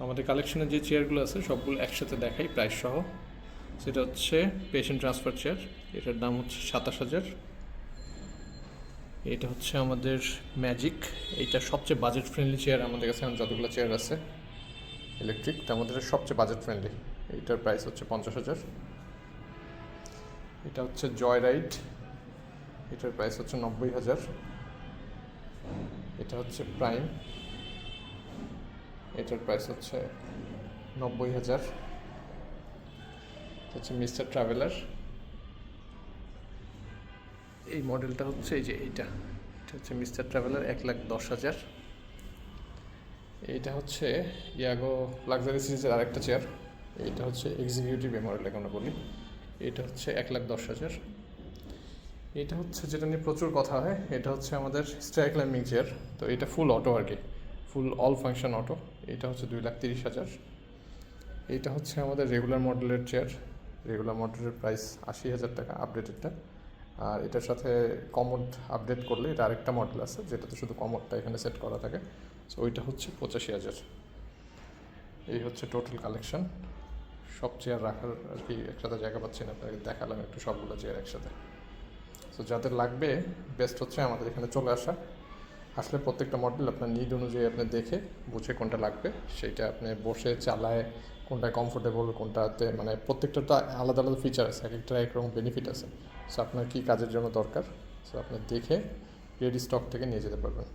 আমাদের কালেকশনে যে চেয়ারগুলো আছে সবগুলো একসাথে দেখাই প্রাইস সহ। সেটা হচ্ছে পেশেন্ট ট্রান্সফার চেয়ার, এটার দাম হচ্ছে 27,000। এটা হচ্ছে আমাদের ম্যাজিক, এইটা সবচেয়ে বাজেট ফ্রেন্ডলি চেয়ার আমাদের কাছে এখন যতগুলো চেয়ার আছে ইলেকট্রিক, তার মধ্যে সবচেয়ে বাজেট ফ্রেন্ডলি। এইটার প্রাইস হচ্ছে 50,000। এটা হচ্ছে জয় রাইড, এটার প্রাইস হচ্ছে 90,000। এটা হচ্ছে প্রাইম, এটার প্রাইস হচ্ছে 90,000। এটা হচ্ছে মিস্টার ট্রাভেলার, এই মডেলটা হচ্ছে এই যে এটা হচ্ছে মিস্টার ট্রাভেলার 1,10,000। এইটা হচ্ছে ইয়াগো লাক্সারি সিরিজের আরেকটা চেয়ার, এইটা হচ্ছে এক্সিকিউটিভ মডেল আমরা বলি, এটা হচ্ছে 1,10,000। এটা হচ্ছে যেটা নিয়ে প্রচুর কথা হয়, এটা হচ্ছে আমাদের স্টার ক্লাইম্বিং চেয়ার। তো এটা ফুল অটো আর কি, ফুল অল ফাংশন অটো, এটা হচ্ছে 2,30,000। এইটা হচ্ছে আমাদের রেগুলার মডেলের চেয়ার, রেগুলার মডেলের প্রাইস 80,000 টাকা আপডেটেডটা। আর এটার সাথে কমোড আপডেট করলে এটা আরেকটা মডেল আছে যেটাতে শুধু কমোডটা এখানে সেট করা থাকে, সো ওইটা হচ্ছে 85,000। এই হচ্ছে টোটাল কালেকশন। সব চেয়ার রাখার আর কি একসাথে জায়গা পাচ্ছি না, আপনাকে দেখালাম একটু সবগুলো চেয়ার একসাথে। সো যাদের লাগবে বেস্ট হচ্ছে আমাদের এখানে চলে আসলে প্রত্যেকটা মডেল আপনার নিড অনুযায়ী আপনি দেখে বুঝে কোনটা লাগবে সেইটা আপনি বসে চালায় কোনটা কমফোর্টেবল, কোনটাতে মানে প্রত্যেকটা তো আলাদা আলাদা ফিচার আছে, এক একটা একরকম বেনিফিট আছে। সো আপনার কী কাজের জন্য দরকার, সো আপনি দেখে রেডি স্টক থেকে নিয়ে যেতে পারবেন।